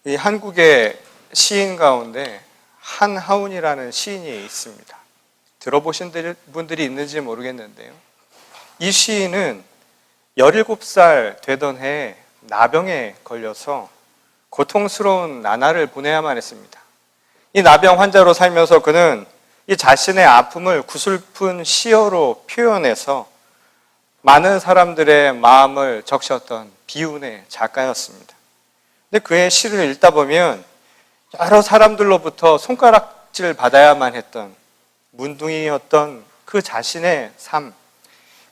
이 한국의 시인 가운데 한하운이라는 시인이 있습니다. 들어보신 분들이 있는지 모르겠는데요. 이 시인은 17살 되던 해에 나병에 걸려서 고통스러운 나날을 보내야만 했습니다. 이 나병 환자로 살면서 그는 이 자신의 아픔을 구슬픈 시어로 표현해서 많은 사람들의 마음을 적셨던 비운의 작가였습니다. 근데 그의 시를 읽다 보면 여러 사람들로부터 손가락질 받아야만 했던 문둥이였던 그 자신의 삶,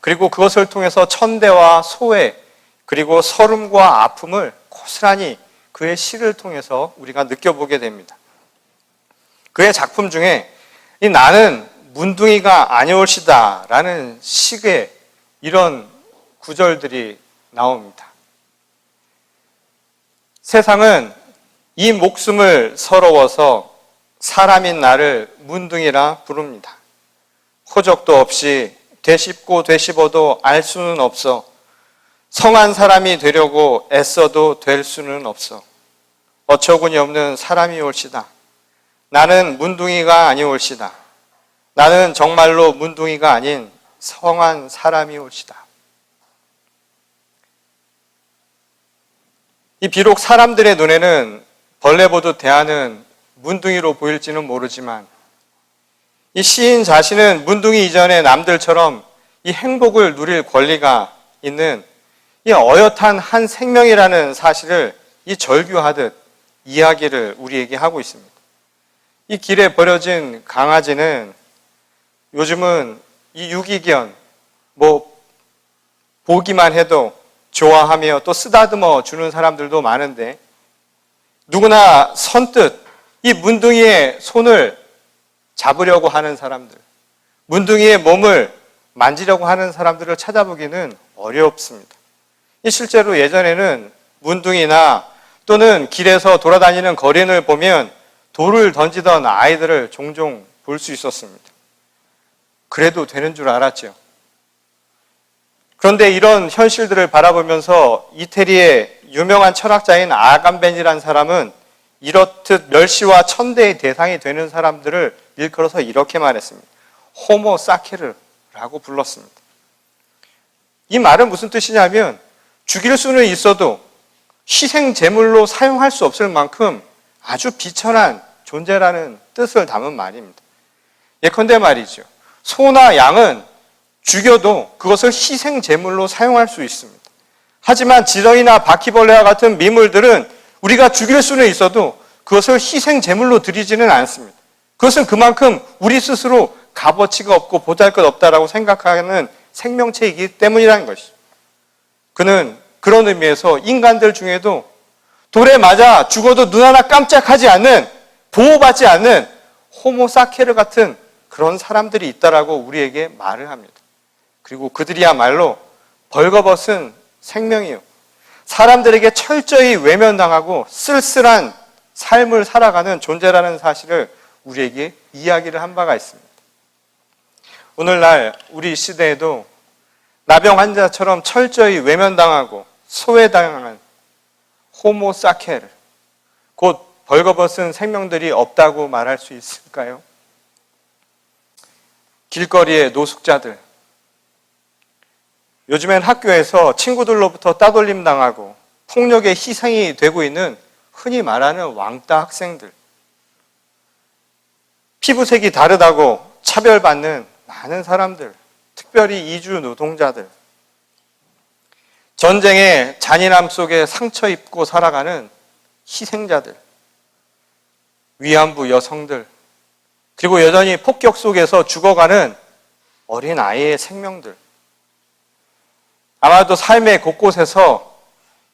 그리고 그것을 통해서 천대와 소외, 그리고 서름과 아픔을 고스란히 그의 시를 통해서 우리가 느껴보게 됩니다. 그의 작품 중에 이 나는 문둥이가 아니올시다 라는 식의 이런 구절들이 나옵니다. 세상은 이 목숨을 서러워서 사람인 나를 문둥이라 부릅니다. 호적도 없이 되씹고 되씹어도 알 수는 없어. 성한 사람이 되려고 애써도 될 수는 없어. 어처구니 없는 사람이 올시다. 나는 문둥이가 아니올시다. 나는 정말로 문둥이가 아닌 성한 사람이 올시다. 이 비록 사람들의 눈에는 벌레 보듯 대하는 문둥이로 보일지는 모르지만 이 시인 자신은 문둥이 이전의 남들처럼 이 행복을 누릴 권리가 있는 이 어엿한 한 생명이라는 사실을 이 절규하듯 이야기를 우리에게 하고 있습니다. 이 길에 버려진 강아지는 요즘은 이 유기견, 보기만 해도 좋아하며 또 쓰다듬어 주는 사람들도 많은데 누구나 선뜻 이 문둥이의 손을 잡으려고 하는 사람들, 문둥이의 몸을 만지려고 하는 사람들을 찾아보기는 어렵습니다. 실제로 예전에는 문둥이나 또는 길에서 돌아다니는 거린을 보면 돌을 던지던 아이들을 종종 볼 수 있었습니다. 그래도 되는 줄 알았죠. 그런데 이런 현실들을 바라보면서 이태리의 유명한 철학자인 아감벤이라는 사람은 이렇듯 멸시와 천대의 대상이 되는 사람들을 일컬어서 이렇게 말했습니다. 호모 사케르라고 불렀습니다. 이 말은 무슨 뜻이냐면 죽일 수는 있어도 희생 제물로 사용할 수 없을 만큼 아주 비천한 존재라는 뜻을 담은 말입니다. 예컨대 말이죠. 소나 양은 죽여도 그것을 희생 제물로 사용할 수 있습니다. 하지만 지렁이나 바퀴벌레와 같은 미물들은 우리가 죽일 수는 있어도 그것을 희생 제물로 드리지는 않습니다. 그것은 그만큼 우리 스스로 값어치가 없고 보잘것없다라고 생각하는 생명체이기 때문이라는 것이죠. 그는 그런 의미에서 인간들 중에도 돌에 맞아 죽어도 눈 하나 깜짝하지 않는, 보호받지 않는 호모 사케르 같은 그런 사람들이 있다라고 우리에게 말을 합니다. 그리고 그들이야말로 벌거벗은 생명이요, 사람들에게 철저히 외면당하고 쓸쓸한 삶을 살아가는 존재라는 사실을 우리에게 이야기를 한 바가 있습니다. 오늘날 우리 시대에도 나병 환자처럼 철저히 외면당하고 소외당한 호모 사케르, 곧 벌거벗은 생명들이 없다고 말할 수 있을까요? 길거리의 노숙자들, 요즘엔 학교에서 친구들로부터 따돌림 당하고 폭력의 희생이 되고 있는 흔히 말하는 왕따 학생들, 피부색이 다르다고 차별받는 많은 사람들, 특별히 이주 노동자들, 전쟁의 잔인함 속에 상처 입고 살아가는 희생자들, 위안부 여성들, 그리고 여전히 폭격 속에서 죽어가는 어린 아이의 생명들, 아마도 삶의 곳곳에서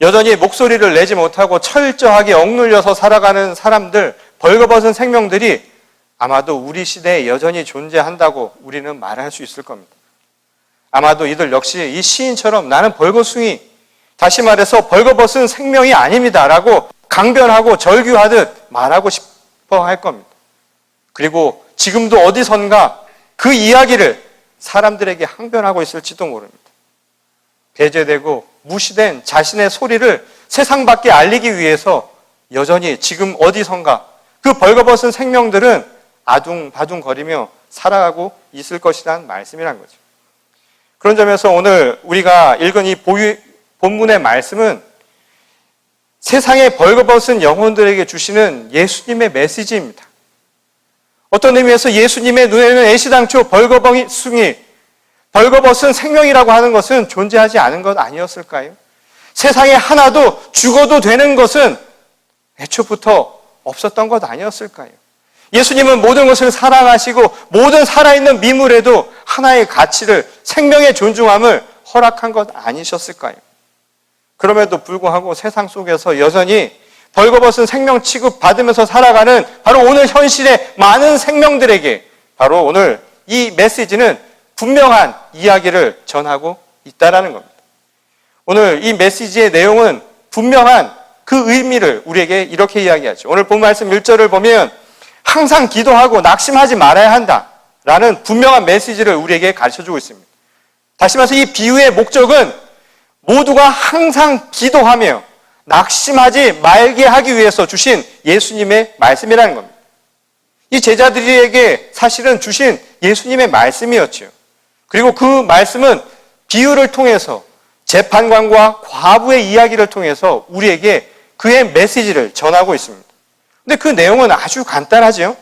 여전히 목소리를 내지 못하고 철저하게 억눌려서 살아가는 사람들, 벌거벗은 생명들이 아마도 우리 시대에 여전히 존재한다고 우리는 말할 수 있을 겁니다. 아마도 이들 역시 이 시인처럼 나는 벌거숭이, 다시 말해서 벌거벗은 생명이 아닙니다라고 강변하고 절규하듯 말하고 싶어 할 겁니다. 그리고 지금도 어디선가 그 이야기를 사람들에게 항변하고 있을지도 모릅니다. 배제되고 무시된 자신의 소리를 세상 밖에 알리기 위해서 여전히 지금 어디선가 그 벌거벗은 생명들은 아둥바둥거리며 살아가고 있을 것이라는 말씀이란 거죠. 그런 점에서 오늘 우리가 읽은 이 본문의 말씀은 세상의 벌거벗은 영혼들에게 주시는 예수님의 메시지입니다. 어떤 의미에서 예수님의 눈에는 애시당초 벌거벗은 생명이라고 하는 것은 존재하지 않은 것 아니었을까요? 세상에 하나도 죽어도 되는 것은 애초부터 없었던 것 아니었을까요? 예수님은 모든 것을 사랑하시고 모든 살아있는 미물에도 하나의 가치를, 생명의 존중함을 허락한 것 아니셨을까요? 그럼에도 불구하고 세상 속에서 여전히 벌거벗은 생명 취급받으면서 살아가는 바로 오늘 현실의 많은 생명들에게 바로 오늘 이 메시지는 분명한 이야기를 전하고 있다는 겁니다. 오늘 이 메시지의 내용은 분명한 그 의미를 우리에게 이렇게 이야기하죠. 오늘 본 말씀 1절을 보면 항상 기도하고 낙심하지 말아야 한다라는 분명한 메시지를 우리에게 가르쳐주고 있습니다. 다시 말해서 이 비유의 목적은 모두가 항상 기도하며 낙심하지 말게 하기 위해서 주신 예수님의 말씀이라는 겁니다. 이 제자들에게 사실은 주신 예수님의 말씀이었죠. 그리고 그 말씀은 비유를 통해서 재판관과 과부의 이야기를 통해서 우리에게 그의 메시지를 전하고 있습니다. 근데 그 내용은 아주 간단하죠.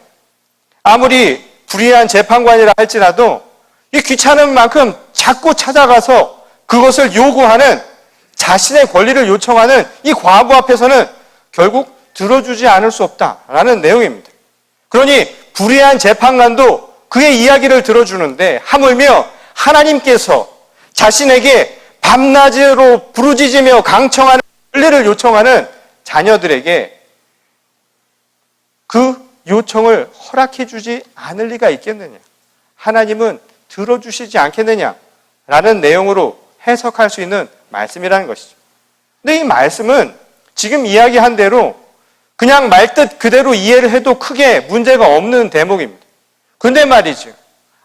아무리 불의한 재판관이라 할지라도 이 귀찮은 만큼 자꾸 찾아가서 그것을 요구하는 자신의 권리를 요청하는 이 과부 앞에서는 결국 들어주지 않을 수 없다라는 내용입니다. 그러니 불의한 재판관도 그의 이야기를 들어주는데 하물며 하나님께서 자신에게 밤낮으로 부르짖으며 강청하는 권리를 요청하는 자녀들에게 그 요청을 허락해 주지 않을 리가 있겠느냐? 하나님은 들어주시지 않겠느냐라는 내용으로 해석할 수 있는 말씀이라는 것이죠. 근데 이 말씀은 지금 이야기한 대로 그냥 말뜻 그대로 이해를 해도 크게 문제가 없는 대목입니다. 근데 말이죠.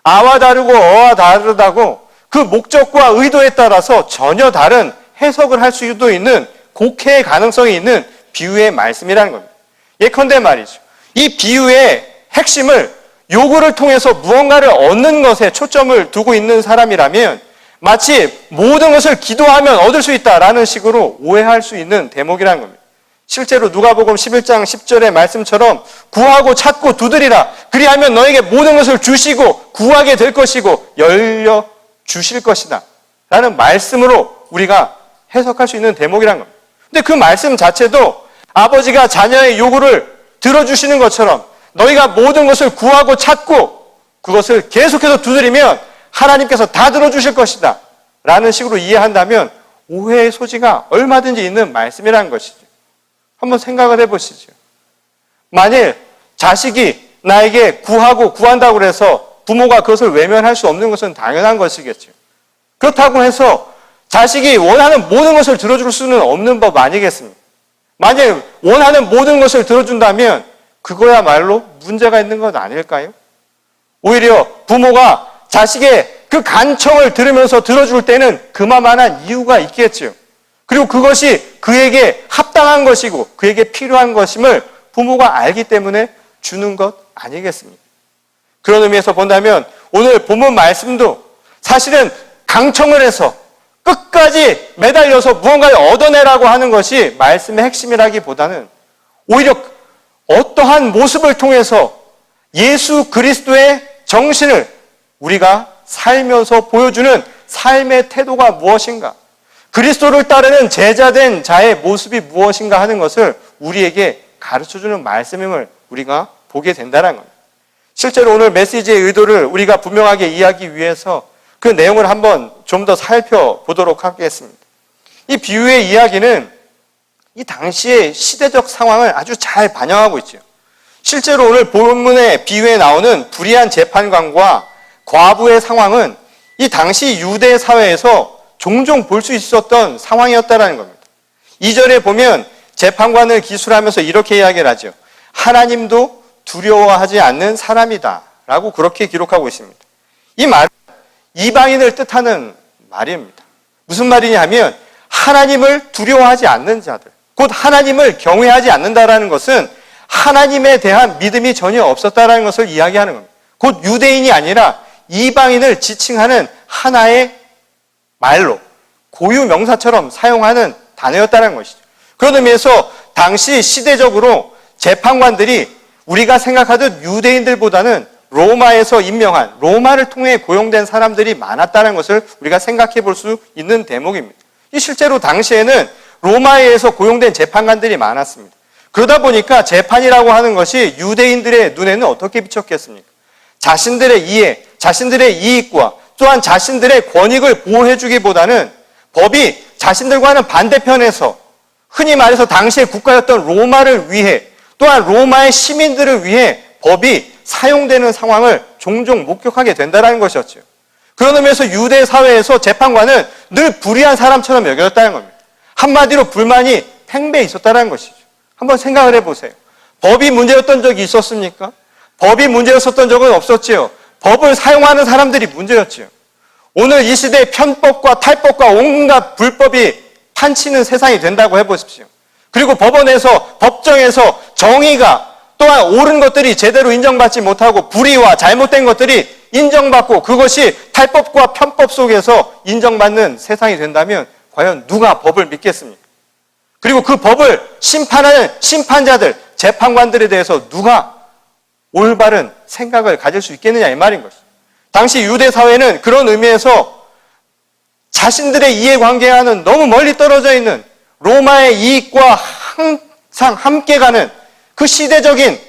아와 다르고 어와 다르다고 그 목적과 의도에 따라서 전혀 다른 해석을 할 수도 있는 곡해의 가능성이 있는 비유의 말씀이라는 겁니다. 예컨대 말이죠. 이 비유의 핵심을 요구를 통해서 무언가를 얻는 것에 초점을 두고 있는 사람이라면 마치 모든 것을 기도하면 얻을 수 있다라는 식으로 오해할 수 있는 대목이라는 겁니다. 실제로 누가복음 11장 10절의 말씀처럼 구하고 찾고 두드리라. 그리하면 너에게 모든 것을 주시고 구하게 될 것이고 열려 주실 것이다. 라는 말씀으로 우리가 해석할 수 있는 대목이라는 겁니다. 근데 그 말씀 자체도 아버지가 자녀의 요구를 들어주시는 것처럼 너희가 모든 것을 구하고 찾고 그것을 계속해서 두드리면 하나님께서 다 들어주실 것이다. 라는 식으로 이해한다면 오해의 소지가 얼마든지 있는 말씀이라는 것이죠. 한번 생각을 해보시죠. 만일 자식이 나에게 구한다고 해서 부모가 그것을 외면할 수 없는 것은 당연한 것이겠죠. 그렇다고 해서 자식이 원하는 모든 것을 들어줄 수는 없는 법 아니겠습니까? 만일 원하는 모든 것을 들어준다면 그거야말로 문제가 있는 것 아닐까요? 오히려 부모가 자식의 그 간청을 들으면서 들어줄 때는 그만한 이유가 있겠죠. 그리고 그것이 그에게 합당한 것이고 그에게 필요한 것임을 부모가 알기 때문에 주는 것 아니겠습니까? 그런 의미에서 본다면 오늘 본문 말씀도 사실은 강청을 해서 끝까지 매달려서 무언가를 얻어내라고 하는 것이 말씀의 핵심이라기보다는 오히려 어떠한 모습을 통해서 예수 그리스도의 정신을 우리가 살면서 보여주는 삶의 태도가 무엇인가, 그리스도를 따르는 제자된 자의 모습이 무엇인가 하는 것을 우리에게 가르쳐주는 말씀임을 우리가 보게 된다는 겁니다. 실제로 오늘 메시지의 의도를 우리가 분명하게 이해하기 위해서 그 내용을 한번 좀 더 살펴보도록 하겠습니다. 이 비유의 이야기는 이 당시의 시대적 상황을 아주 잘 반영하고 있죠. 실제로 오늘 본문의 비유에 나오는 불의한 재판관과 과부의 상황은 이 당시 유대 사회에서 종종 볼 수 있었던 상황이었다는 겁니다. 2절에 보면 재판관을 기술하면서 이렇게 이야기를 하죠. 하나님도 두려워하지 않는 사람이다 라고 그렇게 기록하고 있습니다. 이 말은 이방인을 뜻하는 말입니다. 무슨 말이냐 하면 하나님을 두려워하지 않는 자들, 곧 하나님을 경외하지 않는다라는 것은 하나님에 대한 믿음이 전혀 없었다라는 것을 이야기하는 겁니다. 곧 유대인이 아니라 이방인을 지칭하는 하나의 말로 고유 명사처럼 사용하는 단어였다는 것이죠. 그런 의미에서 당시 시대적으로 재판관들이 우리가 생각하듯 유대인들보다는 로마에서 임명한, 로마를 통해 고용된 사람들이 많았다는 것을 우리가 생각해 볼 수 있는 대목입니다. 실제로 당시에는 로마에서 고용된 재판관들이 많았습니다. 그러다 보니까 재판이라고 하는 것이 유대인들의 눈에는 어떻게 비쳤겠습니까? 자신들의 이해, 자신들의 이익과 또한 자신들의 권익을 보호해주기보다는 법이 자신들과는 반대편에서 흔히 말해서 당시의 국가였던 로마를 위해 또한 로마의 시민들을 위해 법이 사용되는 상황을 종종 목격하게 된다는 것이었죠. 그런 의미에서 유대 사회에서 재판관은 늘 불의한 사람처럼 여겨졌다는 겁니다. 한마디로 불만이 팽배해 있었다는 것이죠. 한번 생각을 해보세요. 법이 문제였던 적이 있었습니까? 법이 문제였었던 적은 없었지요. 법을 사용하는 사람들이 문제였지요. 오늘 이 시대에 편법과 탈법과 온갖 불법이 판치는 세상이 된다고 해보십시오. 그리고 법원에서, 법정에서 정의가 또한 옳은 것들이 제대로 인정받지 못하고 불의와 잘못된 것들이 인정받고 그것이 탈법과 편법 속에서 인정받는 세상이 된다면 과연 누가 법을 믿겠습니까? 그리고 그 법을 심판하는 심판자들, 재판관들에 대해서 누가 올바른 생각을 가질 수 있겠느냐 이 말인 것이죠. 당시 유대 사회는 그런 의미에서 자신들의 이해관계와는 너무 멀리 떨어져 있는 로마의 이익과 항상 함께 가는 그 시대적인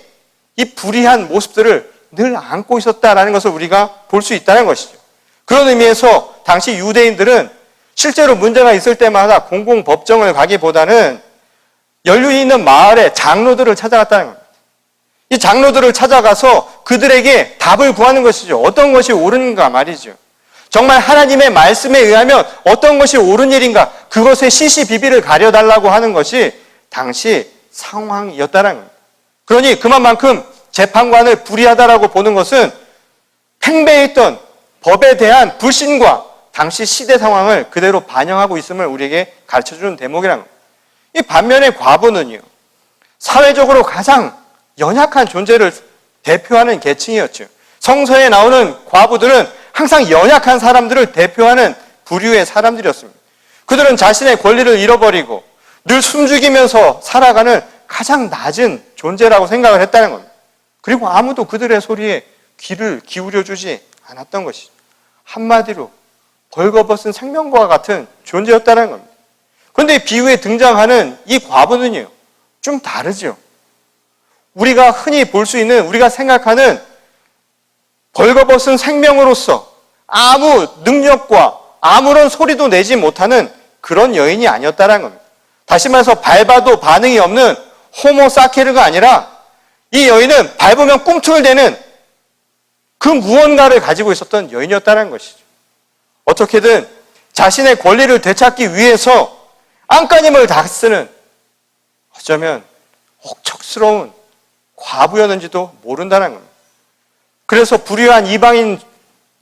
이 불의한 모습들을 늘 안고 있었다라는 것을 우리가 볼 수 있다는 것이죠. 그런 의미에서 당시 유대인들은 실제로 문제가 있을 때마다 공공법정을 가기보다는 연륜이 있는 마을의 장로들을 찾아갔다는 겁니다. 이 장로들을 찾아가서 그들에게 답을 구하는 것이죠. 어떤 것이 옳은가 말이죠. 정말 하나님의 말씀에 의하면 어떤 것이 옳은 일인가, 그것의 시시비비를 가려달라고 하는 것이 당시 상황이었다는 겁니다. 그러니 그만큼 재판관을 불의하다라고 보는 것은 팽배했던 법에 대한 불신과 당시 시대 상황을 그대로 반영하고 있음을 우리에게 가르쳐주는 대목이라는 겁니다. 이 반면에 과부는요, 사회적으로 가장 연약한 존재를 대표하는 계층이었죠. 성서에 나오는 과부들은 항상 연약한 사람들을 대표하는 부류의 사람들이었습니다. 그들은 자신의 권리를 잃어버리고 늘 숨죽이면서 살아가는 가장 낮은 존재라고 생각을 했다는 겁니다. 그리고 아무도 그들의 소리에 귀를 기울여주지 않았던 것이죠. 한마디로 벌거벗은 생명과 같은 존재였다는 겁니다. 그런데 비유에 등장하는 이 과부는요, 좀 다르죠. 우리가 흔히 볼 수 있는, 우리가 생각하는 벌거벗은 생명으로서 아무 능력과 아무런 소리도 내지 못하는 그런 여인이 아니었다는 겁니다. 다시 말해서 밟아도 반응이 없는 호모사케르가 아니라 이 여인은 밟으면 꿈틀대는 그 무언가를 가지고 있었던 여인이었다는 것이죠. 어떻게든 자신의 권리를 되찾기 위해서 안간힘을 다 쓰는, 어쩌면 억척스러운 과부였는지도 모른다는 겁니다. 그래서 불의한 이방인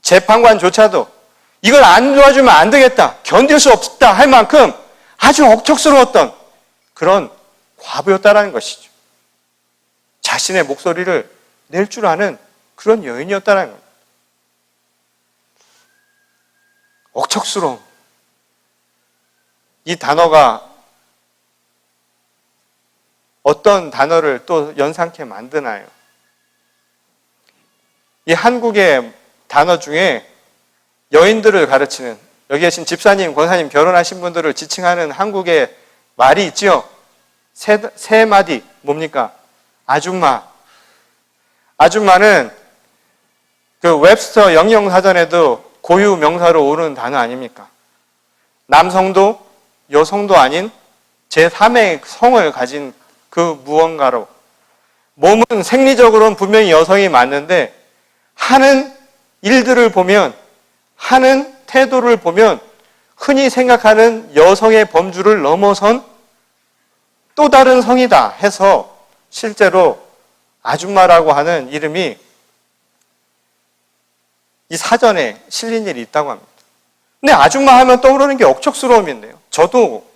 재판관조차도 이걸 안 도와주면 안 되겠다, 견딜 수 없다 할 만큼 아주 억척스러웠던 그런 과부였다는 것이죠. 자신의 목소리를 낼 줄 아는 그런 여인이었다는 겁니다. 억척스러움. 이 단어가 어떤 단어를 또 연상케 만드나요? 이 한국의 단어 중에 여인들을 가르치는, 여기 계신 집사님, 권사님, 결혼하신 분들을 지칭하는 한국의 말이 있죠. 세 마디, 뭡니까? 아줌마. 아줌마는 그 웹스터 영영사전에도 고유 명사로 오르는 단어 아닙니까? 남성도 여성도 아닌 제3의 성을 가진 그 무언가로, 몸은 생리적으로는 분명히 여성이 맞는데 하는 일들을 보면, 하는 태도를 보면 흔히 생각하는 여성의 범주를 넘어선 또 다른 성이다 해서 실제로 아줌마라고 하는 이름이 이 사전에 실린 일이 있다고 합니다. 근데 아줌마 하면 떠오르는 게 억척스러움인데요. 저도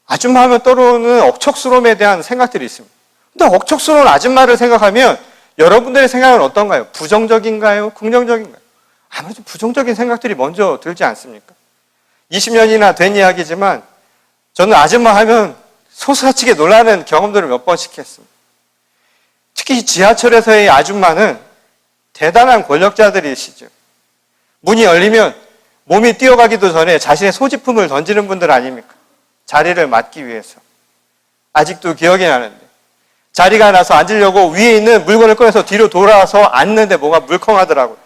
아줌마 하면 떠오르는 억척스러움에 대한 생각들이 있습니다. 근데 억척스러운 아줌마를 생각하면 여러분들의 생각은 어떤가요? 부정적인가요? 긍정적인가요? 아무래도 부정적인 생각들이 먼저 들지 않습니까? 20년이나 된 이야기지만 저는 아줌마 하면 소스라치게 놀라는 경험들을 몇 번씩 했습니다. 특히 지하철에서의 아줌마는 대단한 권력자들이시죠. 문이 열리면 몸이 뛰어가기도 전에 자신의 소지품을 던지는 분들 아닙니까? 자리를 맡기 위해서. 아직도 기억이 나는데 자리가 나서 앉으려고 위에 있는 물건을 꺼내서 뒤로 돌아서 앉는데 뭐가 물컹하더라고요.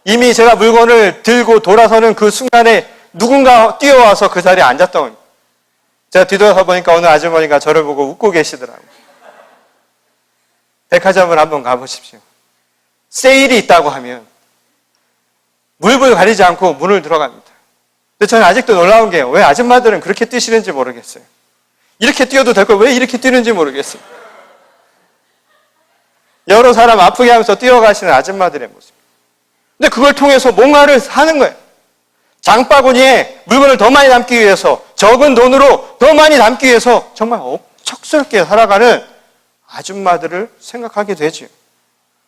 이미 제가 물건을 들고 돌아서는 그 순간에 누군가 뛰어와서 그 자리에 앉았던 겁니다. 제가 뒤돌아서 보니까 어느 아주머니가 저를 보고 웃고 계시더라고요. 백화점을 한번 가보십시오. 세일이 있다고 하면 물불 가리지 않고 문을 들어갑니다. 근데 저는 아직도 놀라운 게 왜 아줌마들은 그렇게 뛰시는지 모르겠어요. 이렇게 뛰어도 될 걸 왜 이렇게 뛰는지 모르겠어요. 여러 사람 아프게 하면서 뛰어가시는 아줌마들의 모습. 근데 그걸 통해서 뭔가를 하는 거예요. 장바구니에 물건을 더 많이 담기 위해서, 적은 돈으로 더 많이 담기 위해서 정말 억척스럽게 살아가는 아줌마들을 생각하게 되죠.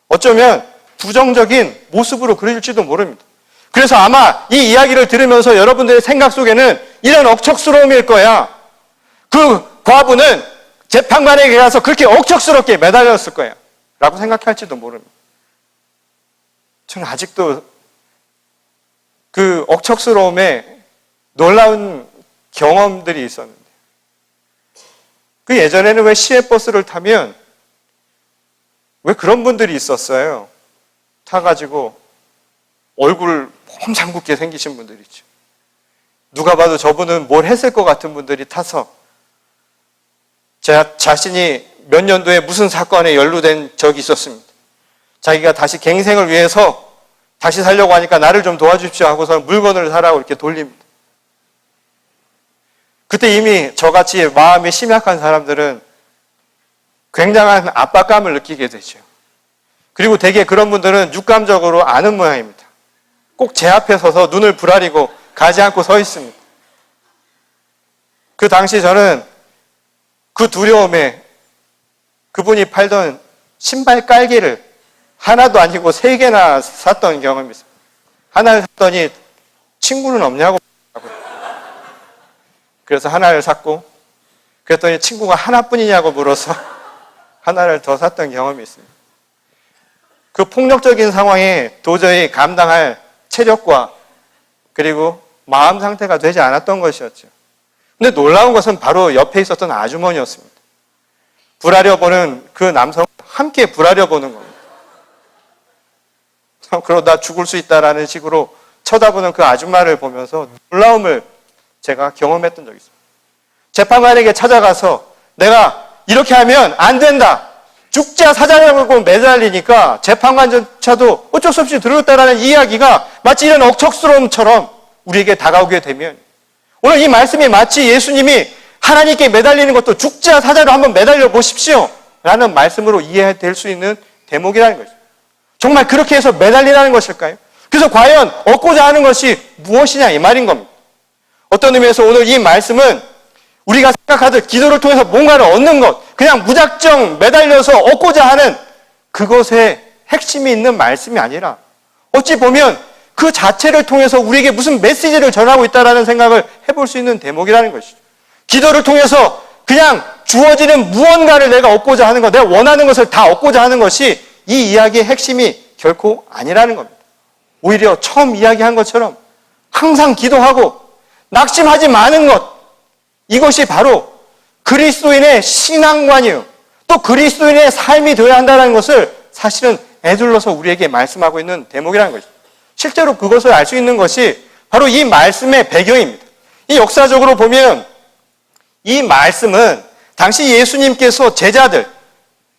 어쩌면 부정적인 모습으로 그려질지도 모릅니다. 그래서 아마 이 이야기를 들으면서 여러분들의 생각 속에는 이런 억척스러움일 거야. 그 과부는 재판관에게 가서 그렇게 억척스럽게 매달렸을 거야 라고 생각할지도 모릅니다. 저는 아직도 그 억척스러움에 놀라운 경험들이 있었는데, 그 예전에는 왜 시외버스를 타면 왜 그런 분들이 있었어요. 타가지고 얼굴 험상궂게 생기신 분들이 있죠. 누가 봐도 저분은 뭘 했을 것 같은 분들이 타서 자신이 몇 년도에 무슨 사건에 연루된 적이 있었습니다. 자기가 다시 갱생을 위해서 다시 살려고 하니까 나를 좀 도와주십시오 하고서 물건을 사라고 이렇게 돌립니다. 그때 이미 저같이 마음이 심약한 사람들은 굉장한 압박감을 느끼게 되죠. 그리고 대개 그런 분들은 육감적으로 아는 모양입니다. 꼭 제 앞에 서서 눈을 부라리고 가지 않고 서 있습니다. 그 당시 저는 그 두려움에 그분이 팔던 신발 깔개를 하나도 아니고 3개나 샀던 경험이 있습니다. 하나를 샀더니 친구는 없냐고. 그래서 하나를 샀고, 그랬더니 친구가 하나뿐이냐고 물어서 하나를 더 샀던 경험이 있습니다. 그 폭력적인 상황에 도저히 감당할 체력과 그리고 마음 상태가 되지 않았던 것이었죠. 근데 놀라운 것은 바로 옆에 있었던 아주머니였습니다. 불하려보는 그 남성을 함께 불하려보는 겁니다. 그러다 죽을 수 있다라는 식으로 쳐다보는 그 아줌마를 보면서 놀라움을 제가 경험했던 적이 있습니다. 재판관에게 찾아가서 내가 이렇게 하면 안 된다, 죽자 사자라고 매달리니까 재판관조차도 어쩔 수 없이 들었다라는 이야기가 마치 이런 억척스러움처럼 우리에게 다가오게 되면, 오늘 이 말씀이 마치 예수님이 하나님께 매달리는 것도 죽자 사자로 한번 매달려 보십시오 라는 말씀으로 이해될 수 있는 대목이라는 거죠. 정말 그렇게 해서 매달리라는 것일까요? 그래서 과연 얻고자 하는 것이 무엇이냐 이 말인 겁니다. 어떤 의미에서 오늘 이 말씀은 우리가 생각하듯 기도를 통해서 뭔가를 얻는 것, 그냥 무작정 매달려서 얻고자 하는 그것에 핵심이 있는 말씀이 아니라 어찌 보면 그 자체를 통해서 우리에게 무슨 메시지를 전하고 있다는 생각을 해볼 수 있는 대목이라는 것이죠. 기도를 통해서 그냥 주어지는 무언가를 내가 얻고자 하는 것, 내가 원하는 것을 다 얻고자 하는 것이 이 이야기의 핵심이 결코 아니라는 겁니다. 오히려 처음 이야기한 것처럼 항상 기도하고 낙심하지 마는 것, 이것이 바로 그리스도인의 신앙관이요, 또 그리스도인의 삶이 되어야 한다는 것을 사실은 애둘러서 우리에게 말씀하고 있는 대목이라는 것이죠. 실제로 그것을 알 수 있는 것이 바로 이 말씀의 배경입니다. 이 역사적으로 보면 이 말씀은 당시 예수님께서 제자들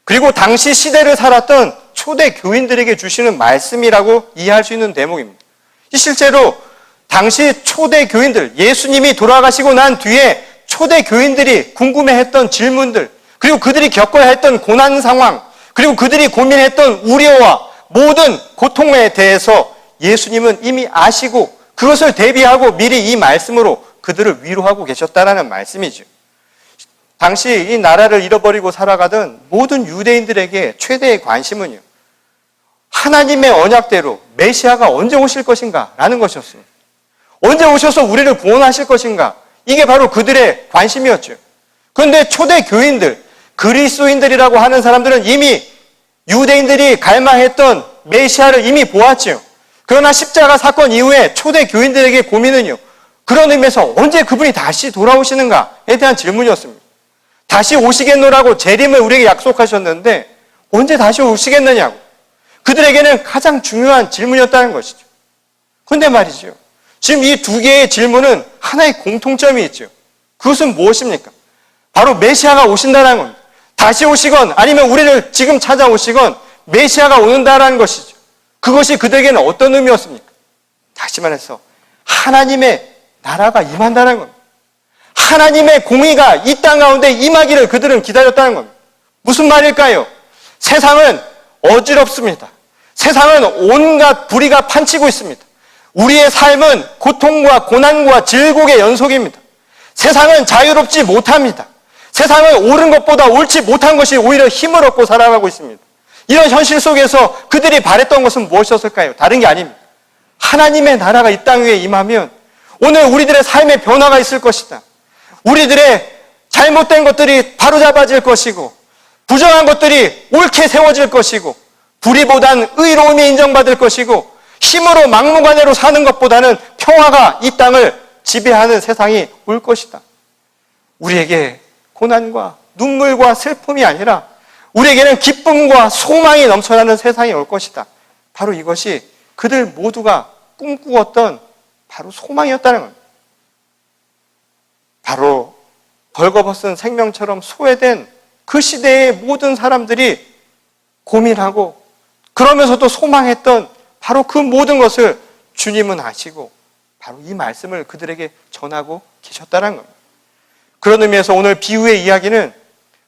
그리고 당시 시대를 살았던 초대 교인들에게 주시는 말씀이라고 이해할 수 있는 대목입니다. 실제로 당시 초대 교인들, 예수님이 돌아가시고 난 뒤에 초대 교인들이 궁금해했던 질문들, 그리고 그들이 겪어야 했던 고난 상황, 그리고 그들이 고민했던 우려와 모든 고통에 대해서 예수님은 이미 아시고 그것을 대비하고 미리 이 말씀으로 그들을 위로하고 계셨다라는 말씀이죠. 당시 이 나라를 잃어버리고 살아가던 모든 유대인들에게 최대의 관심은요, 하나님의 언약대로 메시아가 언제 오실 것인가 라는 것이었습니다. 언제 오셔서 우리를 구원하실 것인가, 이게 바로 그들의 관심이었죠. 그런데 초대 교인들, 그리스도인들이라고 하는 사람들은 이미 유대인들이 갈망했던 메시아를 이미 보았죠. 그러나 십자가 사건 이후에 초대 교인들에게 고민은요, 그런 의미에서 언제 그분이 다시 돌아오시는가에 대한 질문이었습니다. 다시 오시겠노라고 재림을 우리에게 약속하셨는데 언제 다시 오시겠느냐고, 그들에게는 가장 중요한 질문이었다는 것이죠. 그런데 말이죠, 지금 이 두 개의 질문은 하나의 공통점이 있죠. 그것은 무엇입니까? 바로 메시아가 오신다는 겁니다. 다시 오시건 아니면 우리를 지금 찾아오시건 메시아가 오는다라는 것이죠. 그것이 그들에게는 어떤 의미였습니까? 다시 말해서 하나님의 나라가 임한다는 겁니다. 하나님의 공의가 이 땅 가운데 임하기를 그들은 기다렸다는 겁니다. 무슨 말일까요? 세상은 어지럽습니다. 세상은 온갖 불의가 판치고 있습니다. 우리의 삶은 고통과 고난과 질곡의 연속입니다. 세상은 자유롭지 못합니다. 세상은 옳은 것보다 옳지 못한 것이 오히려 힘을 얻고 살아가고 있습니다. 이런 현실 속에서 그들이 바랬던 것은 무엇이었을까요? 다른 게 아닙니다. 하나님의 나라가 이 땅 위에 임하면 오늘 우리들의 삶의 변화가 있을 것이다. 우리들의 잘못된 것들이 바로잡아질 것이고, 부정한 것들이 옳게 세워질 것이고, 불의보단 의로움이 인정받을 것이고, 힘으로 막무가내로 사는 것보다는 평화가 이 땅을 지배하는 세상이 올 것이다. 우리에게 고난과 눈물과 슬픔이 아니라 우리에게는 기쁨과 소망이 넘쳐나는 세상이 올 것이다. 바로 이것이 그들 모두가 꿈꾸었던 바로 소망이었다는 겁니다. 바로 벌거벗은 생명처럼 소외된 그 시대의 모든 사람들이 고민하고 그러면서도 소망했던 바로 그 모든 것을 주님은 아시고 바로 이 말씀을 그들에게 전하고 계셨다는 겁니다. 그런 의미에서 오늘 비유의 이야기는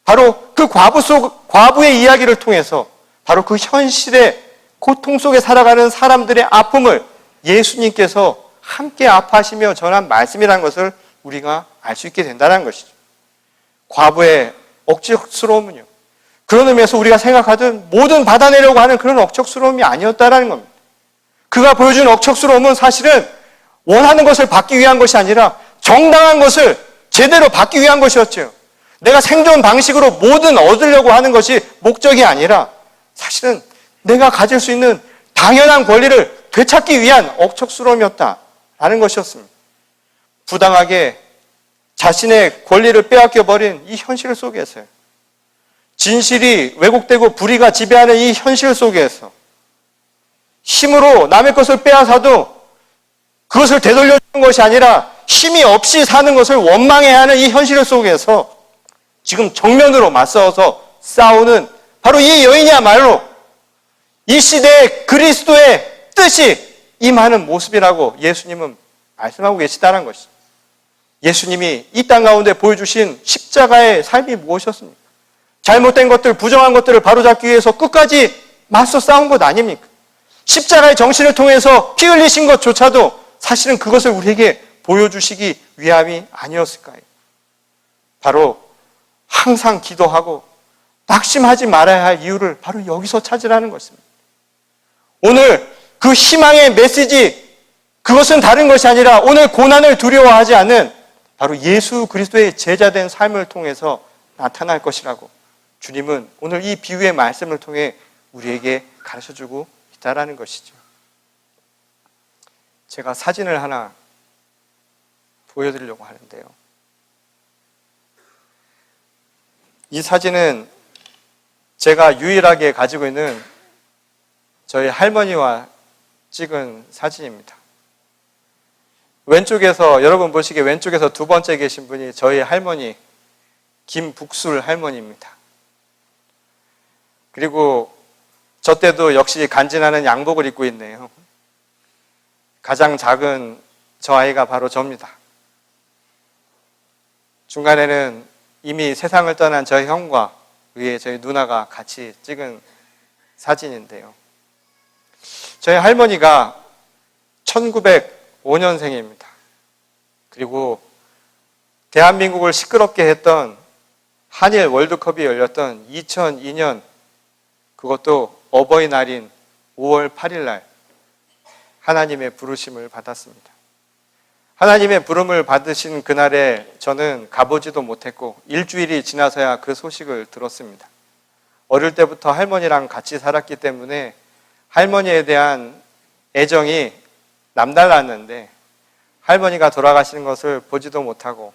바로 그 과부의 이야기를 통해서 바로 그 현실의 고통 속에 살아가는 사람들의 아픔을 예수님께서 함께 아파하시며 전한 말씀이라는 것을 우리가 알 수 있게 된다는 것이죠. 과부의 억척스러움은요, 그런 의미에서 우리가 생각하던 모든 받아내려고 하는 그런 억척스러움이 아니었다는 겁니다. 그가 보여준 억척스러움은 사실은 원하는 것을 받기 위한 것이 아니라 정당한 것을 제대로 받기 위한 것이었죠. 내가 생존 방식으로 뭐든 얻으려고 하는 것이 목적이 아니라 사실은 내가 가질 수 있는 당연한 권리를 되찾기 위한 억척스러움이었다라는 것이었습니다. 부당하게 자신의 권리를 빼앗겨버린 이 현실 속에서요, 진실이 왜곡되고 불의가 지배하는 이 현실 속에서 힘으로 남의 것을 빼앗아도 그것을 되돌려주는 것이 아니라 힘이 없이 사는 것을 원망해야 하는 이 현실 속에서 지금 정면으로 맞서서 싸우는 바로 이 여인이야말로 이 시대의 그리스도의 뜻이 임하는 모습이라고 예수님은 말씀하고 계시다는 것이죠. 예수님이 이 땅 가운데 보여주신 십자가의 삶이 무엇이었습니까? 잘못된 것들, 부정한 것들을 바로잡기 위해서 끝까지 맞서 싸운 것 아닙니까? 십자가의 정신을 통해서 피 흘리신 것조차도 사실은 그것을 우리에게 보여주시기 위함이 아니었을까요? 바로 항상 기도하고 낙심하지 말아야 할 이유를 바로 여기서 찾으라는 것입니다. 오늘 그 희망의 메시지, 그것은 다른 것이 아니라 오늘 고난을 두려워하지 않는 바로 예수 그리스도의 제자된 삶을 통해서 나타날 것이라고 주님은 오늘 이 비유의 말씀을 통해 우리에게 가르쳐주고 있다는 것이죠. 제가 사진을 하나 보여드리려고 하는데요. 이 사진은 제가 유일하게 가지고 있는 저희 할머니와 찍은 사진입니다. 왼쪽에서, 여러분 보시기에 왼쪽에서 두 번째 계신 분이 저희 할머니 김북술 할머니입니다. 그리고 저 때도 역시 간지나는 양복을 입고 있네요. 가장 작은 저 아이가 바로 저입니다. 중간에는 이미 세상을 떠난 저희 형과 위에 저희 누나가 같이 찍은 사진인데요. 저희 할머니가 1905년생입니다. 그리고 대한민국을 시끄럽게 했던 한일 월드컵이 열렸던 2002년, 그것도 어버이날인 5월 8일 날 하나님의 부르심을 받았습니다. 하나님의 부름을 받으신 그날에 저는 가보지도 못했고 일주일이 지나서야 그 소식을 들었습니다. 어릴 때부터 할머니랑 같이 살았기 때문에 할머니에 대한 애정이 남달랐는데 할머니가 돌아가시는 것을 보지도 못하고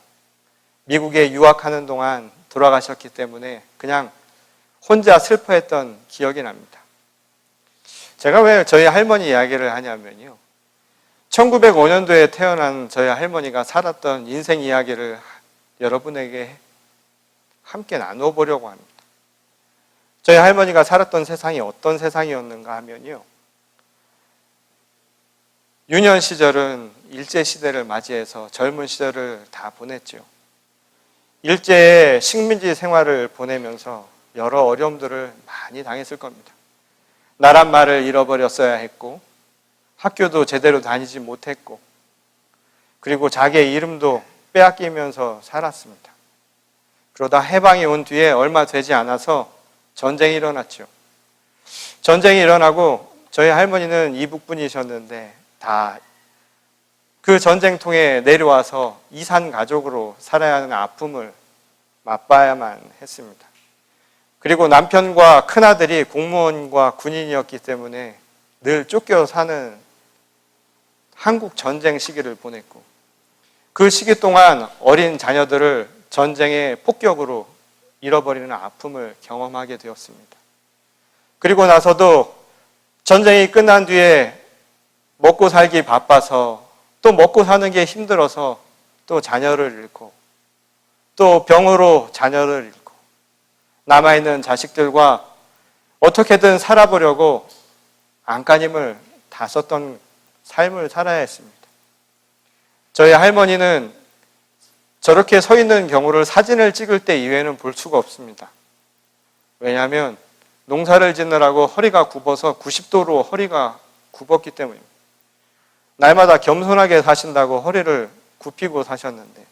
미국에 유학하는 동안 돌아가셨기 때문에 그냥 혼자 슬퍼했던 기억이 납니다. 제가 왜 저희 할머니 이야기를 하냐면요, 1905년도에 태어난 저희 할머니가 살았던 인생 이야기를 여러분에게 함께 나누어 보려고 합니다. 저희 할머니가 살았던 세상이 어떤 세상이었는가 하면요, 유년 시절은 일제 시대를 맞이해서 젊은 시절을 다 보냈죠. 일제의 식민지 생활을 보내면서 여러 어려움들을 많이 당했을 겁니다. 나랏말을 잃어버렸어야 했고 학교도 제대로 다니지 못했고 그리고 자기의 이름도 빼앗기면서 살았습니다. 그러다 해방이 온 뒤에 얼마 되지 않아서 전쟁이 일어났죠. 전쟁이 일어나고 저희 할머니는 이북분이셨는데 다 그 전쟁통에 내려와서 이산 가족으로 살아야 하는 아픔을 맛봐야만 했습니다. 그리고 남편과 큰아들이 공무원과 군인이었기 때문에 늘 쫓겨 사는 한국 전쟁 시기를 보냈고 그 시기 동안 어린 자녀들을 전쟁의 폭격으로 잃어버리는 아픔을 경험하게 되었습니다. 그리고 나서도 전쟁이 끝난 뒤에 먹고 살기 바빠서 또 먹고 사는 게 힘들어서 또 자녀를 잃고 또 병으로 자녀를 잃고 남아있는 자식들과 어떻게든 살아보려고 안간힘을 다 썼던 삶을 살아야 했습니다. 저희 할머니는 저렇게 서 있는 경우를 사진을 찍을 때 이외에는 볼 수가 없습니다. 왜냐하면 농사를 짓느라고 허리가 굽어서 90도로 허리가 굽었기 때문입니다. 날마다 겸손하게 사신다고 허리를 굽히고 사셨는데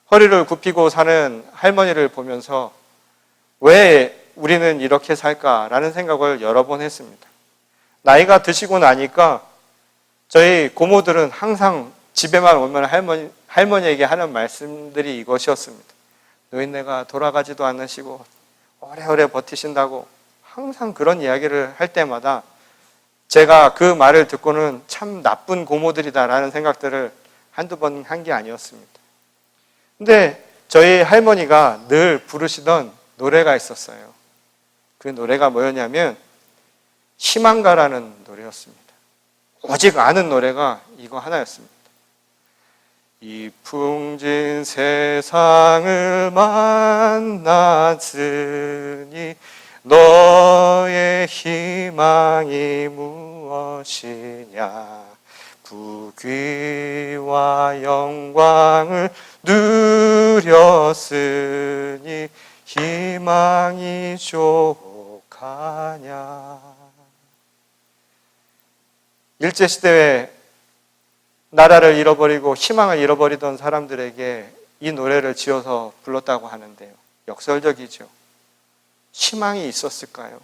허리를 굽히고 사는 할머니를 보면서 왜 우리는 이렇게 살까라는 생각을 여러 번 했습니다. 나이가 드시고 나니까 저희 고모들은 항상 집에만 오면 할머니에게 하는 말씀들이 이것이었습니다. 노인네가 돌아가지도 않으시고 오래오래 버티신다고 항상 그런 이야기를 할 때마다 제가 그 말을 듣고는 참 나쁜 고모들이다라는 생각들을 한두 번 한 게 아니었습니다. 근데 저희 할머니가 늘 부르시던 노래가 있었어요. 그 노래가 뭐였냐면 희망가라는 노래였습니다. 오직 아는 노래가 이거 하나였습니다. 이 풍진 세상을 만났으니 너의 희망이 무엇이냐 부귀와 영광을 누렸으니 희망이 족하냐. 일제시대에 나라를 잃어버리고 희망을 잃어버리던 사람들에게 이 노래를 지어서 불렀다고 하는데요. 역설적이죠. 희망이 있었을까요?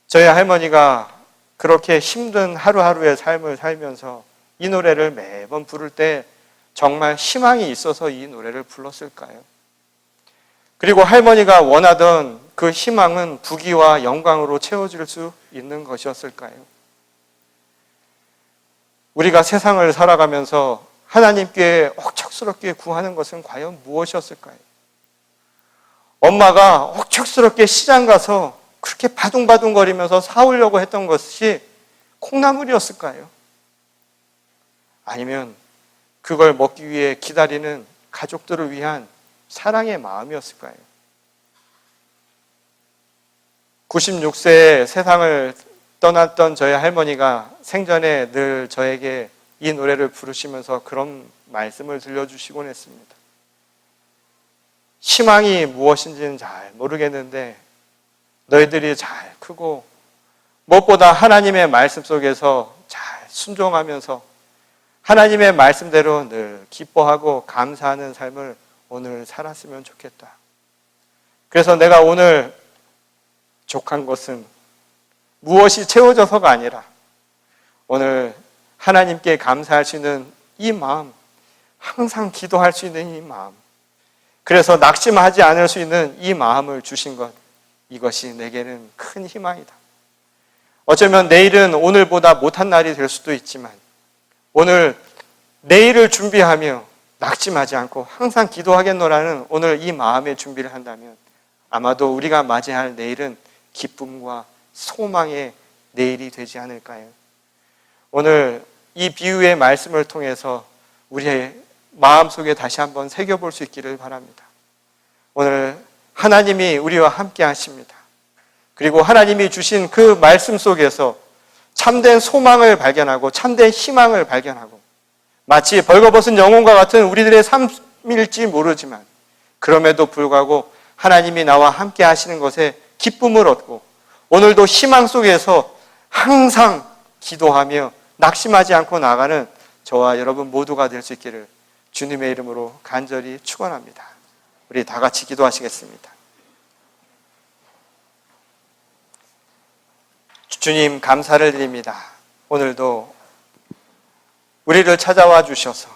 저희 할머니가 그렇게 힘든 하루하루의 삶을 살면서 이 노래를 매번 부를 때 정말 희망이 있어서 이 노래를 불렀을까요? 그리고 할머니가 원하던 그 희망은 부귀와 영광으로 채워질 수 있는 것이었을까요? 우리가 세상을 살아가면서 하나님께 억척스럽게 구하는 것은 과연 무엇이었을까요? 엄마가 억척스럽게 시장 가서 그렇게 바둥바둥거리면서 사오려고 했던 것이 콩나물이었을까요? 아니면 그걸 먹기 위해 기다리는 가족들을 위한 사랑의 마음이었을까요? 96세에 세상을 떠났던 저희 할머니가 생전에 늘 저에게 이 노래를 부르시면서 그런 말씀을 들려주시곤 했습니다. 희망이 무엇인지는 잘 모르겠는데 너희들이 잘 크고 무엇보다 하나님의 말씀 속에서 잘 순종하면서 하나님의 말씀대로 늘 기뻐하고 감사하는 삶을 오늘 살았으면 좋겠다. 그래서 내가 오늘 족한 것은 무엇이 채워져서가 아니라 오늘 하나님께 감사할 수 있는 이 마음, 항상 기도할 수 있는 이 마음, 그래서 낙심하지 않을 수 있는 이 마음을 주신 것, 이것이 내게는 큰 희망이다. 어쩌면 내일은 오늘보다 못한 날이 될 수도 있지만 오늘 내일을 준비하며 낙심하지 않고 항상 기도하겠노라는 오늘 이 마음의 준비를 한다면 아마도 우리가 맞이할 내일은 기쁨과 소망의 내일이 되지 않을까요? 오늘 이 비유의 말씀을 통해서 우리의 마음속에 다시 한번 새겨볼 수 있기를 바랍니다. 오늘 하나님이 우리와 함께 하십니다. 그리고 하나님이 주신 그 말씀 속에서 참된 소망을 발견하고 참된 희망을 발견하고 마치 벌거벗은 영혼과 같은 우리들의 삶일지 모르지만 그럼에도 불구하고 하나님이 나와 함께 하시는 것에 기쁨을 얻고 오늘도 희망 속에서 항상 기도하며 낙심하지 않고 나가는 저와 여러분 모두가 될 수 있기를 주님의 이름으로 간절히 축원합니다. 우리 다 같이 기도하시겠습니다. 주님 감사를 드립니다. 오늘도 우리를 찾아와 주셔서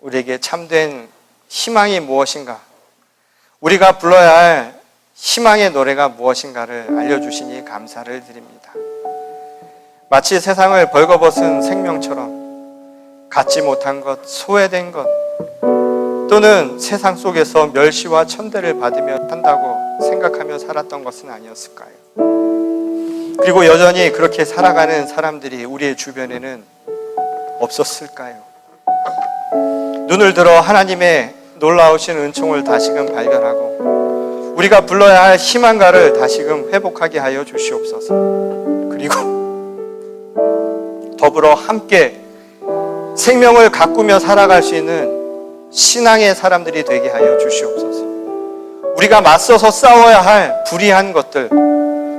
우리에게 참된 희망이 무엇인가, 우리가 불러야 할 희망의 노래가 무엇인가를 알려주시니 감사를 드립니다. 마치 세상을 벌거벗은 생명처럼 갖지 못한 것, 소외된 것, 또는 세상 속에서 멸시와 천대를 받으며 산다고 생각하며 살았던 것은 아니었을까요? 그리고 여전히 그렇게 살아가는 사람들이 우리의 주변에는 없었을까요? 눈을 들어 하나님의 놀라우신 은총을 다시금 발견하고 우리가 불러야 할 희망가를 다시금 회복하게 하여 주시옵소서. 그리고 더불어 함께 생명을 가꾸며 살아갈 수 있는 신앙의 사람들이 되게 하여 주시옵소서. 우리가 맞서서 싸워야 할 불의한 것들,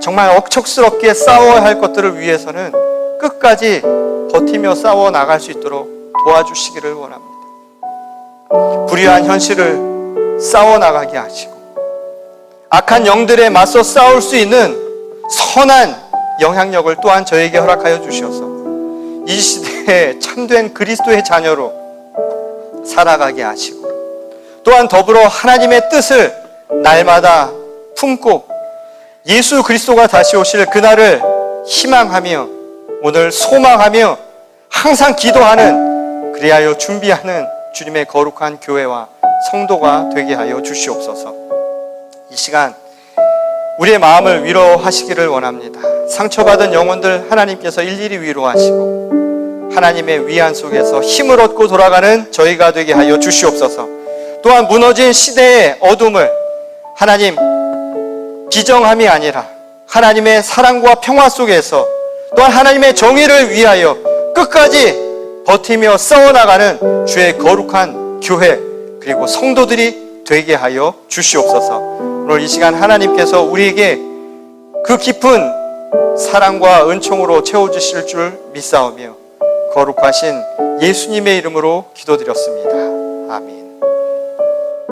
정말 억척스럽게 싸워야 할 것들을 위해서는 끝까지 버티며 싸워 나갈 수 있도록 도와주시기를 원합니다. 불의한 현실을 싸워 나가게 하시고 악한 영들에 맞서 싸울 수 있는 선한 영향력을 또한 저에게 허락하여 주셔서 이 시대에 참된 그리스도의 자녀로 살아가게 하시고 또한 더불어 하나님의 뜻을 날마다 품고 예수 그리스도가 다시 오실 그날을 희망하며 오늘 소망하며 항상 기도하는, 그리하여 준비하는 주님의 거룩한 교회와 성도가 되게 하여 주시옵소서. 이 시간 우리의 마음을 위로하시기를 원합니다. 상처받은 영혼들 하나님께서 일일이 위로하시고 하나님의 위안 속에서 힘을 얻고 돌아가는 저희가 되게 하여 주시옵소서. 또한 무너진 시대의 어둠을 하나님 비정함이 아니라 하나님의 사랑과 평화 속에서 또한 하나님의 정의를 위하여 끝까지 버티며 싸워나가는 주의 거룩한 교회 그리고 성도들이 되게 하여 주시옵소서. 오늘 이 시간 하나님께서 우리에게 그 깊은 사랑과 은총으로 채워주실 줄 믿사오며 거룩하신 예수님의 이름으로 기도드렸습니다. 아멘.